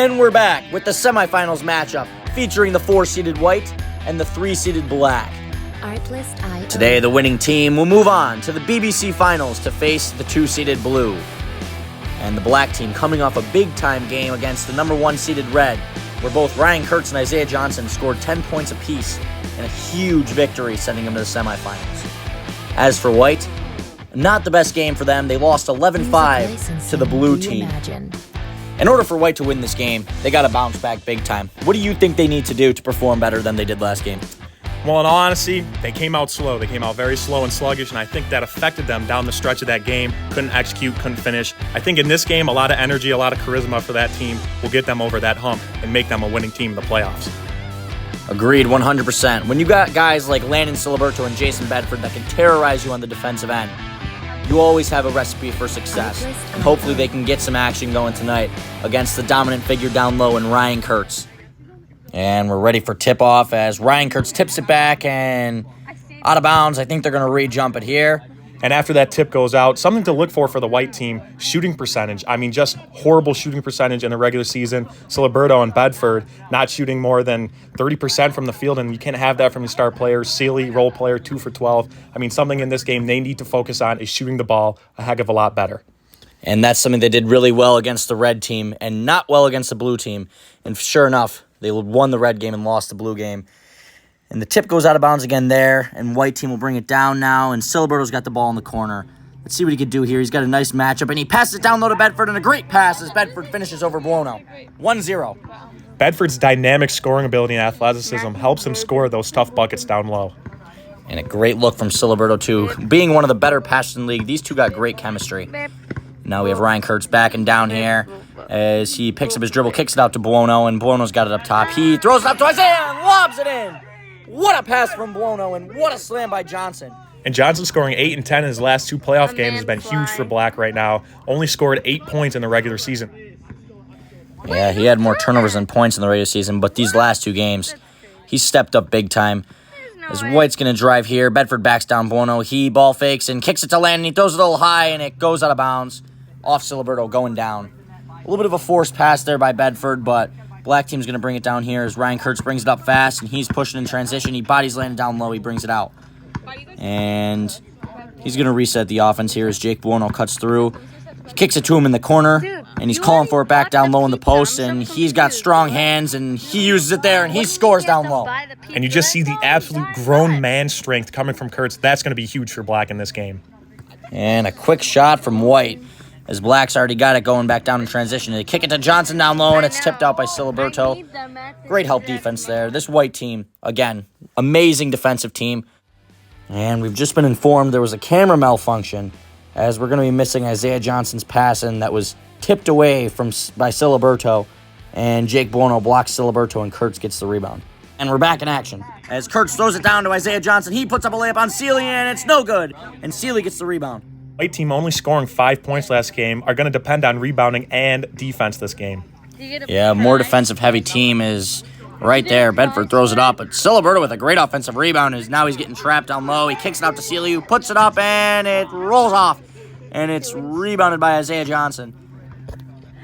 And we're back with the semifinals matchup featuring the 4-seeded white and the 3-seeded black. Today, the winning team will move on to the BBC Finals to face the 2-seeded blue. And the black team coming off a big-time game against the number 1-seeded red, where both Ryan Kurtz and Isaiah Johnson scored 10 points apiece in a huge victory, sending them to the semifinals. As for white, not the best game for them. They lost 11-5 to the blue team. In order for white to win this game, they got to bounce back big time. What do you think they need to do to perform better than they did last game? Well, in all honesty, they came out slow. They came out very slow and sluggish, and I think that affected them down the stretch of that game. Couldn't execute, couldn't finish. I think in this game, a lot of energy, a lot of charisma for that team will get them over that hump and make them a winning team in the playoffs. Agreed, 100%. When you got guys like Landon Siliberto and Jason Bedford that can terrorize you on the defensive end, you always have a recipe for success. And hopefully they can get some action going tonight against the dominant figure down low in Ryan Kurtz. And we're ready for tip-off as Ryan Kurtz tips it back and out of bounds. I think they're going to re-jump it here. And after that tip goes out, something to look for the white team, shooting percentage. I mean, just horrible shooting percentage in the regular season. Siliberto and Bedford not shooting more than 30% from the field, and you can't have that from your star players. Sealy, role player, 2 for 12. I mean, something in this game they need to focus on is shooting the ball a heck of a lot better. And that's something they did really well against the red team and not well against the blue team. And sure enough, they won the red game and lost the blue game. And the tip goes out of bounds again there, and white team will bring it down now, and Siliberto's got the ball in the corner. Let's see what he can do here. He's got a nice matchup, and he passes it down low to Bedford, and a great pass as Bedford finishes over Buono. 1-0. Bedford's dynamic scoring ability and athleticism helps him score those tough buckets down low. And a great look from Siliberto, too. Being one of the better passers in the league, these two got great chemistry. Now we have Ryan Kurtz backing down here as he picks up his dribble, kicks it out to Buono, and Buono's got it up top. He throws it up to Isaiah and lobs it in. What a pass from Buono, and what a slam by Johnson. And Johnson scoring 8 and 10 in his last 2 playoff games has been huge for Black right now. Only scored 8 points in the regular season. Yeah, he had more turnovers than points in the regular season, but these last 2 games, he stepped up big time. As White's going to drive here, Bedford backs down Buono. He ball fakes and kicks it to Landon. He throws it a little high, and it goes out of bounds. Off Siliberto, going down. A little bit of a forced pass there by Bedford, but black team's going to bring it down here as Ryan Kurtz brings it up fast, and he's pushing in transition. He bodies Landon down low. He brings it out. And he's going to reset the offense here as Jake Buono cuts through. He kicks it to him in the corner, and he's calling for it back down low in the post, and he's got strong hands, and he uses it there, and he scores down low. And you just see the absolute grown man strength coming from Kurtz. That's going to be huge for Black in this game. And a quick shot from White as Black's already got it going back down in transition. They kick it to Johnson down low, and it's tipped out by Siliberto. Great help defense there. This white team, again, amazing defensive team. And we've just been informed there was a camera malfunction as we're going to be missing Isaiah Johnson's pass, and that was tipped away by Siliberto. And Jake Buono blocks Siliberto, and Kurtz gets the rebound. And we're back in action as Kurtz throws it down to Isaiah Johnson. He puts up a layup on Sealy, and it's no good. And Sealy gets the rebound. White team only scoring 5 points last game are going to depend on rebounding and defense this game. Yeah, more defensive-heavy team is right there. Bedford throws it up, but Siliberto with a great offensive rebound is now he's getting trapped down low. He kicks it out to Sealy, who puts it up, and it rolls off. And it's rebounded by Isaiah Johnson.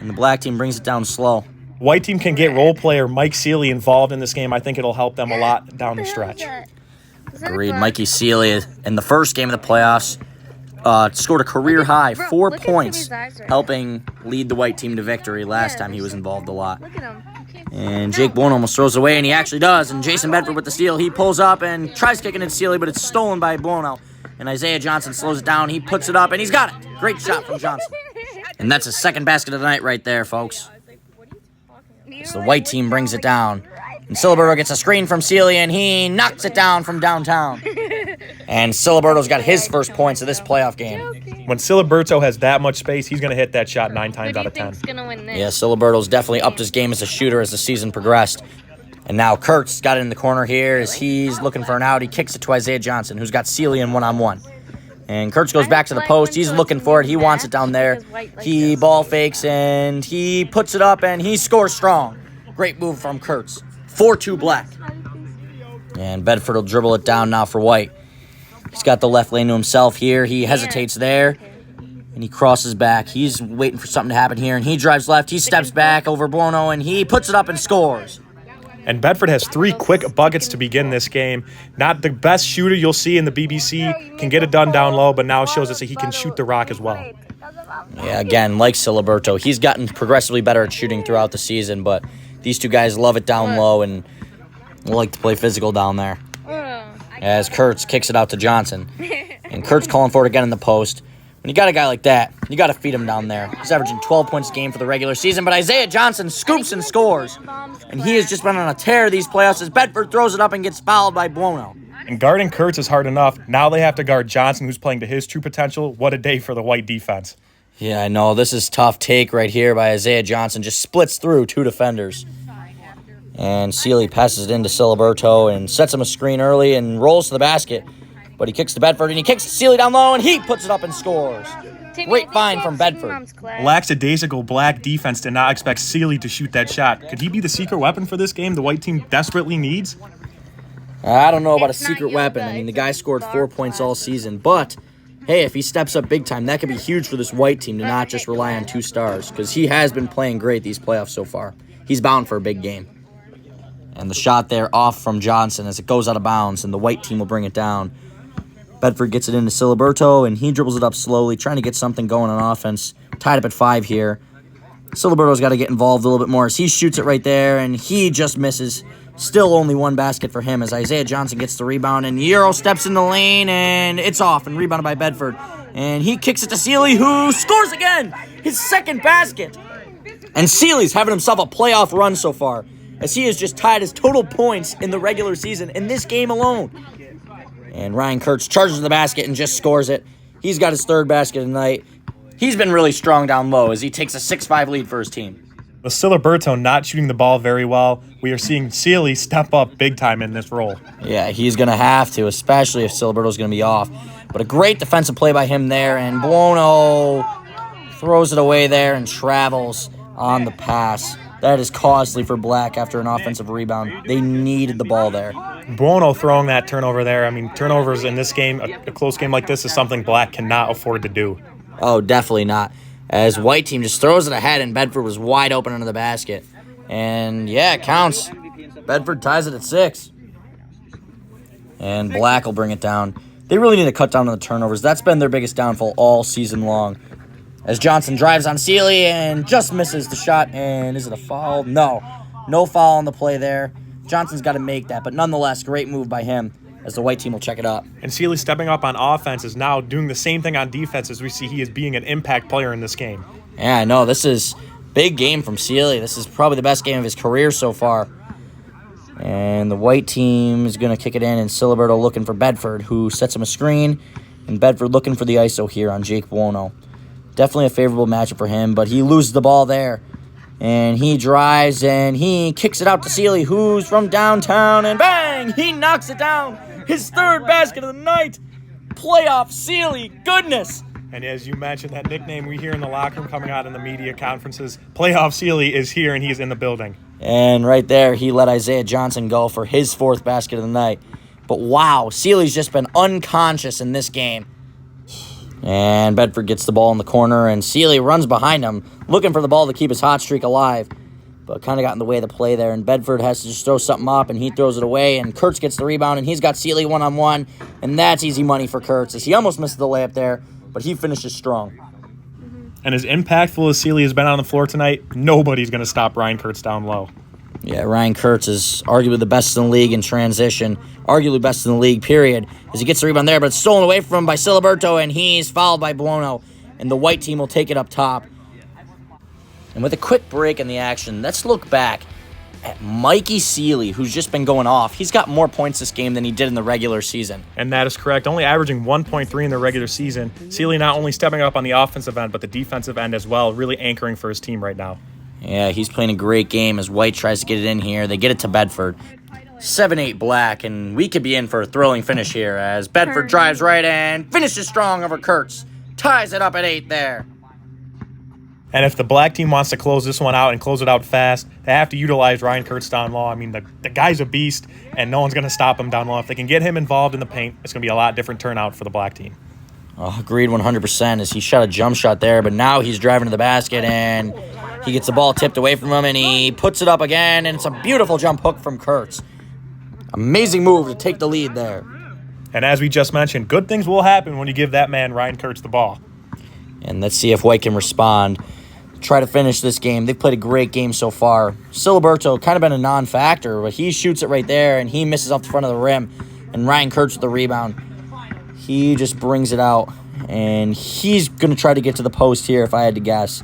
And the black team brings it down slow. White team can get role player Mike Sealy involved in this game. I think it'll help them a lot down the stretch. Agreed. Mikey Sealy in the first game of the playoffs scored a career-high 4 points, helping lead the white team to victory. Last time he was involved a lot. And Jake Buono almost throws it away, and he actually does. And Jason Bedford with the steal. He pulls up and tries kicking it Sealy, but it's stolen by Buono. And Isaiah Johnson slows it down. He puts it up, and he's got it. Great shot from Johnson. And that's his second basket of the night right there, folks. So the white team brings it down. And Siliberto gets a screen from Sealy, and he knocks it down from downtown. And Siliberto's got his first points of this playoff game. When Siliberto has that much space, he's going to hit that shot 9 times out of 10. Yeah, Siliberto's definitely upped his game as a shooter as the season progressed. And now Kurtz got it in the corner here as he's looking for an out. He kicks it to Isaiah Johnson, who's got Sealy in one-on-one. And Kurtz goes back to the post. He's looking for it. He wants it down there. He ball fakes, and he puts it up, and he scores strong. Great move from Kurtz. 4-2 black. And Bedford will dribble it down now for White. He's got the left lane to himself here. He hesitates there. And he crosses back. He's waiting for something to happen here, and he drives left. He steps back over Buono, and he puts it up and scores. And Bedford has 3 quick buckets to begin this game. Not the best shooter you'll see in the BBC, can get it done down low, but now shows us that he can shoot the rock as well. Yeah, again, like Siliberto, he's gotten progressively better at shooting throughout the season, but these two guys love it down low and like to play physical down there. As Kurtz kicks it out to Johnson. And Kurtz calling for it again in the post. When you got a guy like that, you got to feed him down there. He's averaging 12 points a game for the regular season, but Isaiah Johnson scoops and scores. And he has just been on a tear these playoffs as Bedford throws it up and gets fouled by Buono. And guarding Kurtz is hard enough. Now they have to guard Johnson, who's playing to his true potential. What a day for the White defense. Yeah, I know. This is tough take right here by Isaiah Johnson. Just splits through 2 defenders. And Sealy passes it into Siliberto and sets him a screen early and rolls to the basket. But he kicks to Bedford, and he kicks to Sealy down low, and he puts it up and scores. Great find from Bedford. Lackadaisical Black defense did not expect Sealy to shoot that shot. Could he be the secret weapon for this game the White team desperately needs? I don't know about a secret weapon. I mean, the guy scored 4 points all season. But, hey, if he steps up big time, that could be huge for this White team to not just rely on 2 stars. Because he has been playing great these playoffs so far. He's bound for a big game. And the shot there off from Johnson as it goes out of bounds, and the White team will bring it down. Bedford gets it into Siliberto, and he dribbles it up slowly, trying to get something going on offense. Tied up at 5 here. Siliberto's got to get involved a little bit more as he shoots it right there, and he just misses. Still only 1 basket for him as Isaiah Johnson gets the rebound, and Euro steps in the lane, and it's off and rebounded by Bedford. And he kicks it to Sealy, who scores again! His 2nd basket! And Sealy's having himself a playoff run so far, as he has just tied his total points in the regular season in this game alone. And Ryan Kurtz charges to the basket and just scores it. He's got his 3rd basket tonight. He's been really strong down low as he takes a 6-5 lead for his team. With Siliberto not shooting the ball very well, we are seeing Sealy step up big time in this role. Yeah, he's going to have to, especially if Siliberto's going to be off. But a great defensive play by him there, and Buono throws it away there and travels on the pass. That is costly for Black after an offensive rebound. They needed the ball there. Buono throwing that turnover there. I mean, turnovers in this game, a close game like this, is something Black cannot afford to do. Oh, definitely not. As White team just throws it ahead, and Bedford was wide open under the basket. And, yeah, it counts. Bedford ties it at 6. And Black will bring it down. They really need to cut down on the turnovers. That's been their biggest downfall all season long. As Johnson drives on Sealy and just misses the shot. And is it a foul? No. No foul on the play there. Johnson's got to make that. But nonetheless, great move by him as the White team will check it up. And Sealy stepping up on offense is now doing the same thing on defense as we see he is being an impact player in this game. Yeah, I know. This is big game from Sealy. This is probably the best game of his career so far. And the White team is going to kick it in, and Siliberto looking for Bedford, who sets him a screen. And Bedford looking for the ISO here on Jake Buono. Definitely a favorable matchup for him, but he loses the ball there. And he drives, and he kicks it out to Sealy, who's from downtown, and bang! He knocks it down! His 3rd basket of the night! Playoff Sealy, goodness! And as you mentioned, that nickname we hear in the locker room coming out in the media conferences, Playoff Sealy is here, and he's in the building. And right there, he let Isaiah Johnson go for his 4th basket of the night. But wow, Sealy's just been unconscious in this game. And Bedford gets the ball in the corner, and Sealy runs behind him, looking for the ball to keep his hot streak alive. But kind of got in the way of the play there, and Bedford has to just throw something up, and he throws it away, and Kurtz gets the rebound, and he's got Sealy one-on-one, and that's easy money for Kurtz, as he almost missed the layup there, but he finishes strong. And as impactful as Sealy has been on the floor tonight, nobody's going to stop Ryan Kurtz down low. Yeah, Ryan Kurtz is arguably the best in the league in transition. Arguably best in the league, period. As he gets the rebound there, but it's stolen away from him by Siliberto, and he's fouled by Buono. And the White team will take it up top. And with a quick break in the action, let's look back at Mikey Sealy, who's just been going off. He's got more points this game than he did in the regular season. And that is correct. Only averaging 1.3 in the regular season. Sealy not only stepping up on the offensive end, but the defensive end as well, really anchoring for his team right now. Yeah, he's playing a great game as White tries to get it in here. They get it to Bedford. 7-8 Black, and we could be in for a thrilling finish here as Bedford drives right and finishes strong over Kurtz. Ties it up at 8 there. And if the Black team wants to close this one out and close it out fast, they have to utilize Ryan Kurtz down low. I mean, the guy's a beast, and no one's going to stop him down low. If they can get him involved in the paint, it's going to be a lot different turnout for the Black team. Oh, agreed 100% as he shot a jump shot there, but now he's driving to the basket and he gets the ball tipped away from him and he puts it up again, and it's a beautiful jump hook from Kurtz. Amazing move to take the lead there. And as we just mentioned, good things will happen when you give that man, Ryan Kurtz, the ball. And let's see if White can respond. Try to finish this game. They've played a great game so far. Siliberto kind of been a non-factor, but he shoots it right there and he misses off the front of the rim. And Ryan Kurtz with the rebound. He just brings it out, and he's going to try to get to the post here if I had to guess.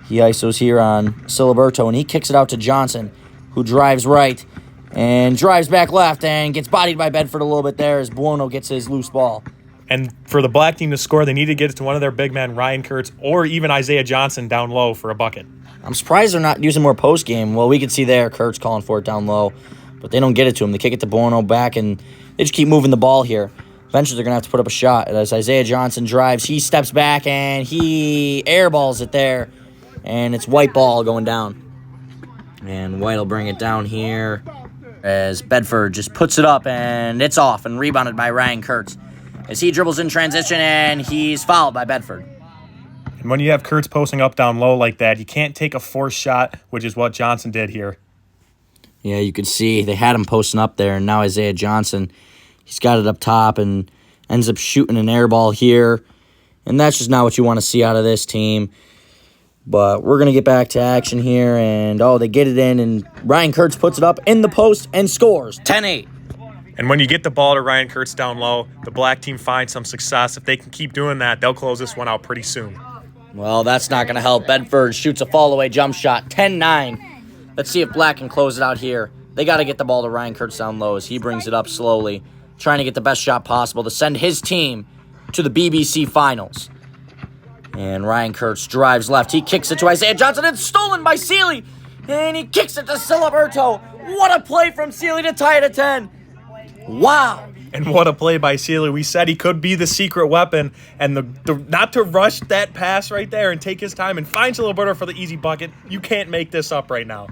He ISOs here on Siliberto, and he kicks it out to Johnson, who drives right and drives back left and gets bodied by Bedford a little bit there as Buono gets his loose ball. And for the black team to score, they need to get it to one of their big men, Ryan Kurtz, or even Isaiah Johnson down low for a bucket. I'm surprised they're not using more post game. Well, we can see there Kurtz calling for it down low, but they don't get it to him. They kick it to Buono back, and they just keep moving the ball here. Eventually, they're going to have to put up a shot. As Isaiah Johnson drives, he steps back, and he airballs it there. And it's White ball going down. And White will bring it down here as Bedford just puts it up, and it's off and rebounded by Ryan Kurtz. As he dribbles in transition, and he's fouled by Bedford. And when you have Kurtz posting up down low like that, you can't take a forced shot, which is what Johnson did here. Yeah, you can see they had him posting up there, and now Isaiah Johnson, he's got it up top and ends up shooting an air ball here. And that's just not what you want to see out of this team. But we're going to get back to action here. And, they get it in. And Ryan Kurtz puts it up in the post and scores 10-8. And when you get the ball to Ryan Kurtz down low, the black team finds some success. If they can keep doing that, they'll close this one out pretty soon. Well, that's not going to help. Bedford shoots a fall-away jump shot, 10-9. Let's see if Black can close it out here. They got to get the ball to Ryan Kurtz down low as he brings it up slowly, trying to get the best shot possible to send his team to the BBC Finals. And Ryan Kurtz drives left. He kicks it to Isaiah Johnson. It's stolen by Seeley. And he kicks it to Siliberto. What a play from Seeley to tie it at 10. Wow. And what a play by Seeley. We said he could be the secret weapon. And the not to rush that pass right there and take his time and find Siliberto for the easy bucket. You can't make this up right now.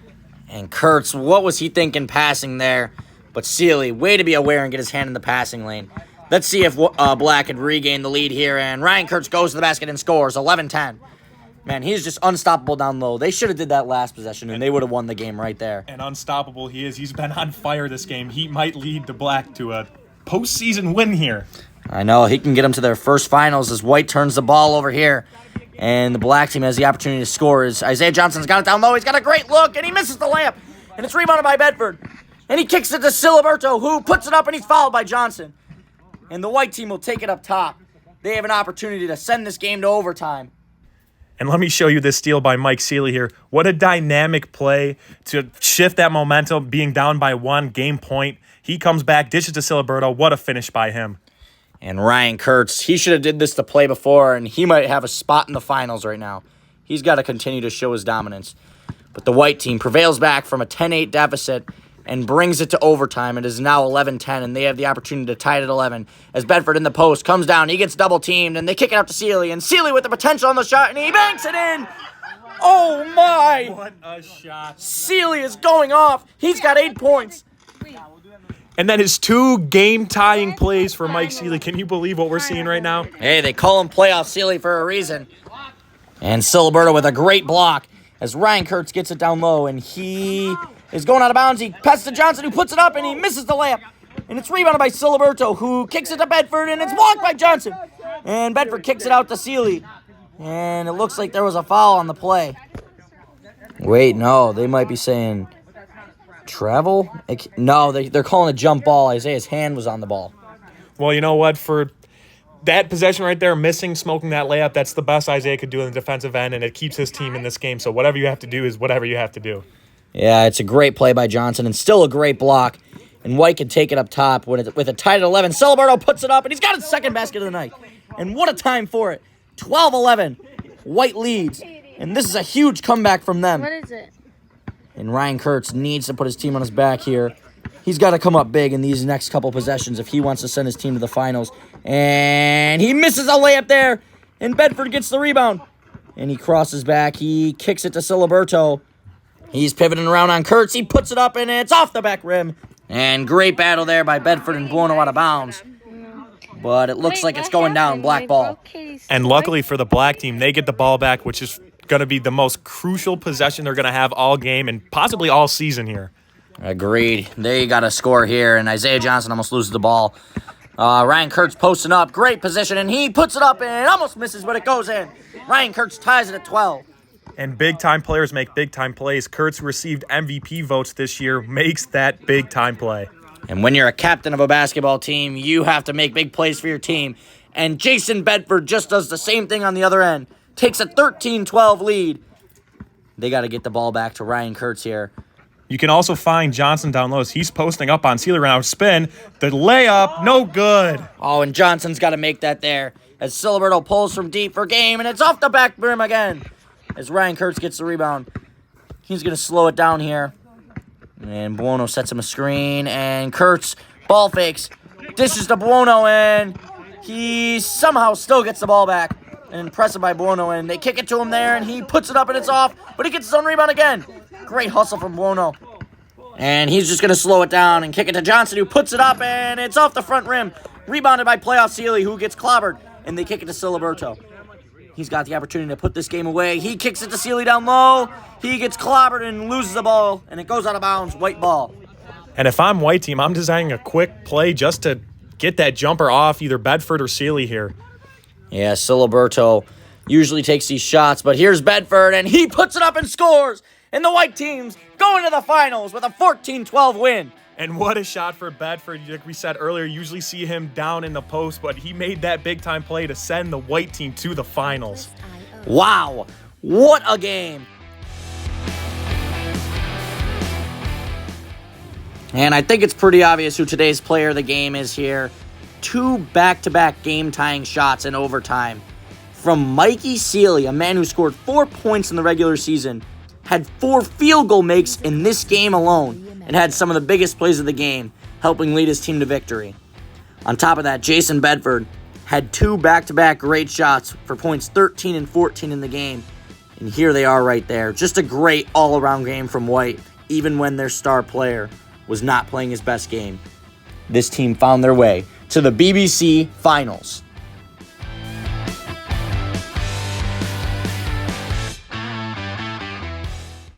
And Kurtz, what was he thinking passing there? But Seeley, way to be aware and get his hand in the passing lane. Let's see if Black can regain the lead here. And Ryan Kurtz goes to the basket and scores 11-10. Man, he's just unstoppable down low. They should have did that last possession, and they would have won the game right there. And unstoppable he is. He's been on fire this game. He might lead the Black to a postseason win here. I know. He can get them to their first finals as White turns the ball over here. And the Black team has the opportunity to score as Isaiah Johnson's got it down low. He's got a great look, and he misses the layup. And it's rebounded by Bedford. And he kicks it to Siliberto, who puts it up, and he's fouled by Johnson. And the White team will take it up top. They have an opportunity to send this game to overtime. And let me show you this steal by Mike Seeley here. What a dynamic play to shift that momentum, being down by 1 game point. He comes back, dishes to Siliberto. What a finish by him. And Ryan Kurtz, he should have did this to play before, and he might have a spot in the finals right now. He's got to continue to show his dominance. But the White team prevails back from a 10-8 deficit and brings it to overtime. It is now 11-10, and they have the opportunity to tie it at 11. As Bedford in the post comes down, he gets double-teamed, and they kick it out to Seeley. And Seeley with the potential on the shot, and he banks it in. Oh, my. What a shot. Seeley is going off. He's got 8 points. And that is 2 game-tying plays for Mike Seeley. Can you believe what we're seeing right now? Hey, they call him Playoff Seeley for a reason. And Siliberto with a great block as Ryan Kurtz gets it down low, and he is going out of bounds. He passes to Johnson, who puts it up, and he misses the layup. And it's rebounded by Siliberto, who kicks it to Bedford, and it's blocked by Johnson. And Bedford kicks it out to Seeley. And it looks like there was a foul on the play. Wait, no, they might be saying travel? No, they're calling a jump ball. Isaiah's hand was on the ball. Well, you know what? For that possession right there, smoking that layup, that's the best Isaiah could do in the defensive end, and it keeps his team in this game. So whatever you have to do is whatever you have to do. Yeah, it's a great play by Johnson and still a great block. And White can take it up top with a tied at 11. Siliberto puts it up, and he's got his second basket of the night. And what a time for it. 12-11. White leads. And this is a huge comeback from them. What is it? And Ryan Kurtz needs to put his team on his back here. He's got to come up big in these next couple possessions if he wants to send his team to the finals. And he misses a layup there. And Bedford gets the rebound. And he crosses back. He kicks it to Siliberto. He's pivoting around on Kurtz. He puts it up, and it's off the back rim. And great battle there by Bedford and Buono out of bounds. but it looks like it's going down, black ball. And luckily for the black team, they get the ball back, which is going to be the most crucial possession they're going to have all game and possibly all season here. Agreed. They got a score here, and Isaiah Johnson almost loses the ball. Ryan Kurtz posting up. Great position, and he puts it up and almost misses, but it goes in. Ryan Kurtz ties it at 12. And big-time players make big-time plays. Kurtz, who received MVP votes this year, makes that big-time play. And when you're a captain of a basketball team, you have to make big plays for your team. And Jason Bedford just does the same thing on the other end. Takes a 13-12 lead. They got to get the ball back to Ryan Kurtz here. You can also find Johnson down low. He's posting up on Sealy right now. Spin. The layup, no good. Oh, and Johnson's got to make that there. As Siliberto pulls from deep for game, and it's off the back rim again. As Ryan Kurtz gets the rebound. He's going to slow it down here. And Buono sets him a screen, and Kurtz ball fakes. Dishes to Buono, and he somehow still gets the ball back. And impressive by Buono, and they kick it to him there, and he puts it up, and it's off. But he gets his own rebound again. Great hustle from Buono. And he's just going to slow it down and kick it to Johnson, who puts it up, and it's off the front rim. Rebounded by playoff Sealy, who gets clobbered. And they kick it to Siliberto. He's got the opportunity to put this game away. He kicks it to Sealy down low. He gets clobbered and loses the ball, and it goes out of bounds. White ball. And if I'm white team, I'm designing a quick play just to get that jumper off either Bedford or Sealy here. Yeah, Siliberto usually takes these shots, but here's Bedford, and he puts it up and scores. And the white team's going to the finals with a 14-12 win. And what a shot for Bedford. Like we said earlier, usually see him down in the post, but he made that big-time play to send the white team to the finals. Wow, what a game. And I think it's pretty obvious who today's player of the game is here. 2 back-to-back game-tying shots in overtime. From Mikey Sealy, a man who scored 4 points in the regular season, had 4 field goal makes in this game alone, and had some of the biggest plays of the game, helping lead his team to victory. On top of that, Jason Bedford had 2 back-to-back great shots for points 13 and 14 in the game. And here they are right there. Just a great all-around game from White, even when their star player was not playing his best game. This team found their way to the BBC Finals.